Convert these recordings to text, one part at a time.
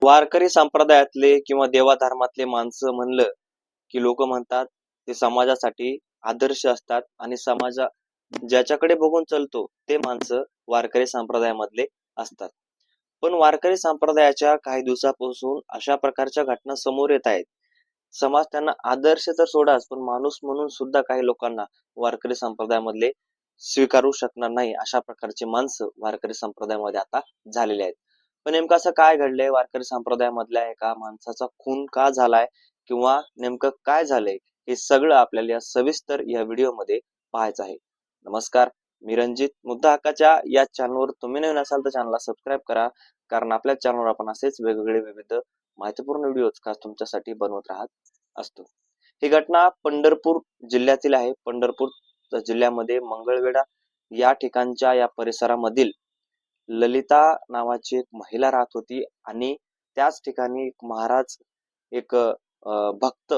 वारकरी संप्रदायातले किंवा देवाधर्मातले माणसं म्हणलं की लोक म्हणतात ते समाजासाठी आदर्श असतात आणि समाजा ज्याच्याकडे बघून चालतो ते माणसं वारकरी संप्रदायामधले असतात. पण वारकरी संप्रदायाच्या काही दिवसापासून अशा प्रकारच्या घटना समोर येत आहेत. समाज त्यांना आदर्श तर सोडाच, पण माणूस म्हणून सुद्धा काही लोकांना वारकरी संप्रदायामधले स्वीकारू शकणार नाही अशा प्रकारची माणसं वारकरी संप्रदायामध्ये आता झालेली आहेत. पण नेमकं असं काय घडलंय? वारकरी संप्रदायामधल्या एका माणसाचा खून का झालाय किंवा नेमकं काय झालंय, हे सगळं आपल्याला सविस्तर या व्हिडिओमध्ये पाहायचं आहे. नमस्कार, मी रणजित. मुद्दा हक्काच्या या चॅनलवर तुम्ही नवीन असाल तर चॅनलला सबस्क्राईब करा, कारण आपल्या चॅनलवर आपण असेच वेगवेगळे विविध माहितीपूर्ण व्हिडिओज खास तुमच्यासाठी बनवत राहत असतो. ही घटना पंढरपूर जिल्ह्यातील आहे. पंढरपूर जिल्ह्यामध्ये मंगळवेढा या ठिकाणच्या या परिसरामधील ललिता नावाची एक महिला राहत होती आणि त्याच ठिकाणी एक महाराज, एक भक्त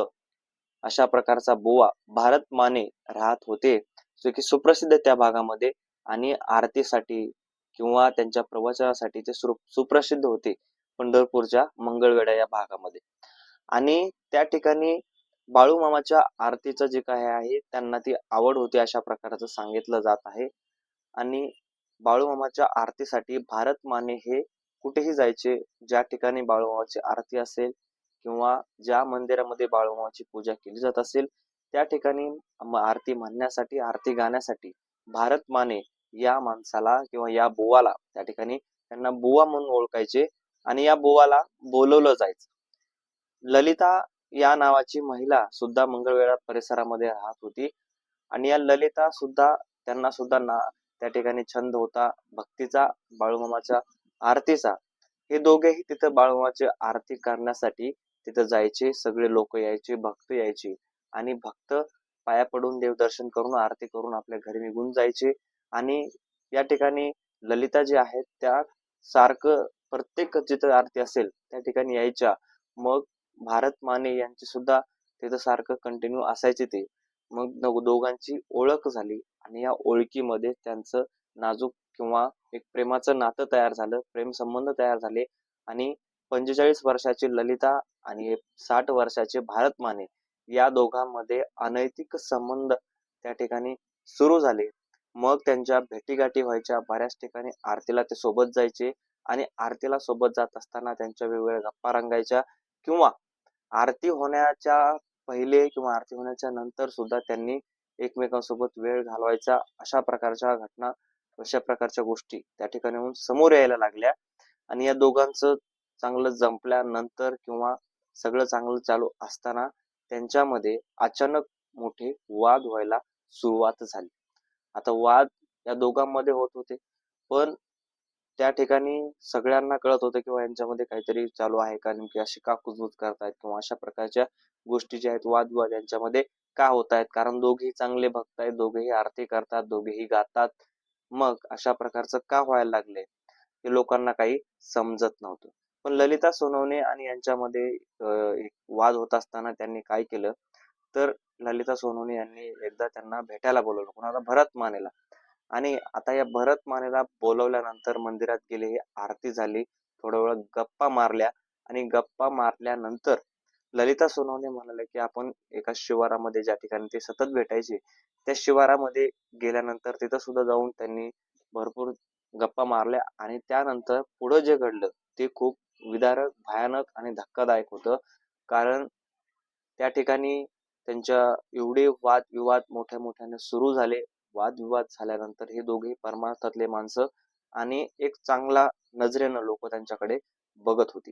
अशा प्रकारचा बुवा भारत माने राहत होते, जो की सुप्रसिद्ध त्या भागामध्ये आणि आरतीसाठी किंवा त्यांच्या प्रवचनासाठी ते सुप्रसिद्ध होते पंढरपूरच्या मंगळवेढा या भागामध्ये. आणि त्या ठिकाणी बाळूमामाच्या आरतीचं जे काय आहे त्यांना ती आवड होती अशा प्रकारचं सांगितलं जात आहे. आणि बाळूमामाच्या आरतीसाठी भारत माने हे कुठेही जायचे, ज्या ठिकाणी बाळूमामाची आरती असेल किंवा ज्या मंदिरामध्ये बाळूमामाची पूजा केली जात असेल त्या ठिकाणी आरती म्हणण्यासाठी, आरती गाण्यासाठी भारत माने या माणसाला किंवा या बुवाला त्या ठिकाणी त्यांना बुवा म्हणून ओळखायचे आणि या बुवाला बोलवलं जायचं. ललिता या नावाची महिला सुद्धा मंगळवेढा परिसरामध्ये राहत होती आणि या ललिता सुद्धा, त्यांना सुद्धा त्या ठिकाणी छंद होता भक्तीचा, बाळूमामाच्या आरतीचा. हे दोघेही तिथं बाळूमामाची आरती करण्यासाठी तिथं जायचे. सगळे लोक यायचे, भक्त यायचे आणि भक्त पाया पडून देवदर्शन करून आरती करून आपल्या घरी निघून जायचे. आणि या ठिकाणी ललिता जे आहेत त्या सारखं प्रत्येक जिथं आरती असेल त्या ठिकाणी यायच्या. मग भारत माने यांची सुद्धा तिथं सारखं कंटिन्यू असायचे ते. मग दोघांची ओळख झाली आणि या ओळखीमध्ये त्यांचं नाजूक किंवा एक प्रेमाचं नातं तयार झालं, प्रेम संबंध तयार झाले. आणि 45 वर्षाची ललिता आणि 60 वर्षाचे भारत माने या दोघांमध्ये अनैतिक संबंध त्या ठिकाणी सुरू झाले. मग त्यांच्या भेटीगाठी व्हायच्या, बऱ्याच ठिकाणी आरतीला ते सोबत जायचे आणि आरतीला सोबत जात असताना त्यांच्या वेगवेगळ्या गप्पा रंगायच्या किंवा आरती होण्याच्या पहिले किंवा आरती होण्याच्या नंतर सुद्धा त्यांनी एकमेकांसोबत वेळ घालवायचा. अशा प्रकारच्या घटना, अशा प्रकारच्या गोष्टी त्या ठिकाणी समोर यायला लागल्या. आणि या दोघांचं चांगलं जमल्यानंतर किंवा सगळं चांगलं चालू असताना त्यांच्यामध्ये अचानक मोठे वाद व्हायला सुरुवात झाली. आता वाद या दोघांमध्ये होत होते, पण त्या ठिकाणी सगळ्यांना कळत होतं किंवा यांच्यामध्ये काहीतरी चालू आहे का, नेमकी अशी का कुजबूज करतायत किंवा अशा प्रकारच्या गोष्टी ज्या आहेत वादविवाद यांच्यामध्ये का होत आहेत, कारण दोघेही चांगले भक्त आहेत, दोघेही आरती करतात, दोघेही गातात. मग अशा प्रकारचं का व्हायला लागले हे लोकांना काही समजत नव्हतं. पण ललिता सोनवणे आणि यांच्यामध्ये एक वाद होत असताना त्यांनी काय केलं, तर ललिता सोनवणे यांनी एकदा त्यांना भेटायला बोलवलं, कोणाला, भरत मानेला. आणि आता या भरत मानेला बोलवल्यानंतर मंदिरात गेले, आरती झाली, थोडा वेळ गप्पा मारल्या आणि गप्पा मारल्यानंतर ललिता सोनवणे म्हणाले की आपण एका शिवारामध्ये, ज्या ठिकाणी ते सतत भेटायचे त्या शिवारामध्ये गेल्यानंतर तिथं सुद्धा जाऊन त्यांनी भरपूर गप्पा मारल्या. आणि त्यानंतर पुढं जे घडलं ते खूप विदारक, भयानक आणि धक्कादायक होतं. कारण त्या ठिकाणी त्यांच्या एवढे वादविवाद मोठ्या मोठ्याने सुरू झाले. वादविवाद झाल्यानंतर हे दोघेही परमार्थातले माणसं आणि एक चांगला नजरेनं लोक त्यांच्याकडे बघत होती.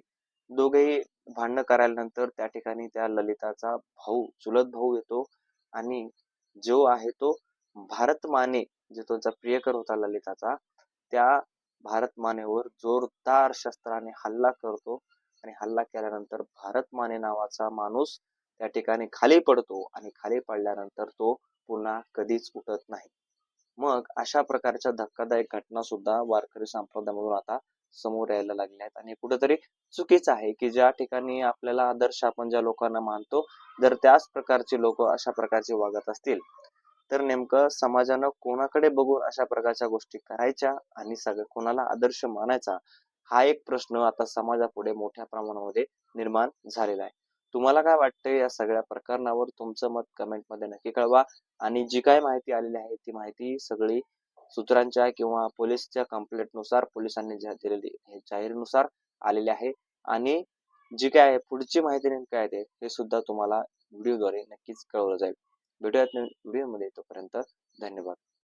दोघेही भांडणं करायल्यानंतर त्या ठिकाणी त्या ललिताचा भाऊ, चुलत भाऊ येतो आणि जो आहे तो भारत माने, जो त्यांचा प्रियकर होता ललिताचा, त्या भारत मानेवर जोरदार शस्त्राने हल्ला करतो. आणि हल्ला केल्यानंतर भारत माने नावाचा माणूस त्या ठिकाणी खाली पडतो आणि खाली पडल्यानंतर तो पुन्हा कधीच उठत नाही. मग अशा प्रकारच्या धक्कादायक घटना सुद्धा वारकरी संप्रदायामधून आता समोर यायला लागल्या आहेत. आणि कुठेतरी चुकीचं आहे की ज्या ठिकाणी आपल्याला आदर्श आपण ज्या लोकांना मानतो, जर त्याच प्रकारचे लोक अशा प्रकारचे वागत असतील तर नेमकं समाजानं कोणाकडे बघून अशा प्रकारच्या गोष्टी करायच्या आणि सगळं कोणाला आदर्श मानायचा, हा एक प्रश्न आता समाजापुढे मोठ्या प्रमाणामध्ये निर्माण झालेला आहे. तुम्हाला काय वाटतंय या सगळ्या प्रकरणावर? तुमचं मत कमेंटमध्ये नक्की कळवा. आणि जी काही माहिती आलेली आहे ती माहिती सगळी सूत्रांच्या किंवा पोलिसच्या कंप्लेंटनुसार, पोलिसांनी दिलेली जाहीरनुसार आलेली आहे. आणि जी काय आहे पुढची माहिती नेमकी काय आहे हे सुद्धा तुम्हाला व्हिडिओद्वारे नक्कीच कळवलं जाईल. भेटूयात नवीन व्हिडिओमध्ये. तोपर्यंत धन्यवाद.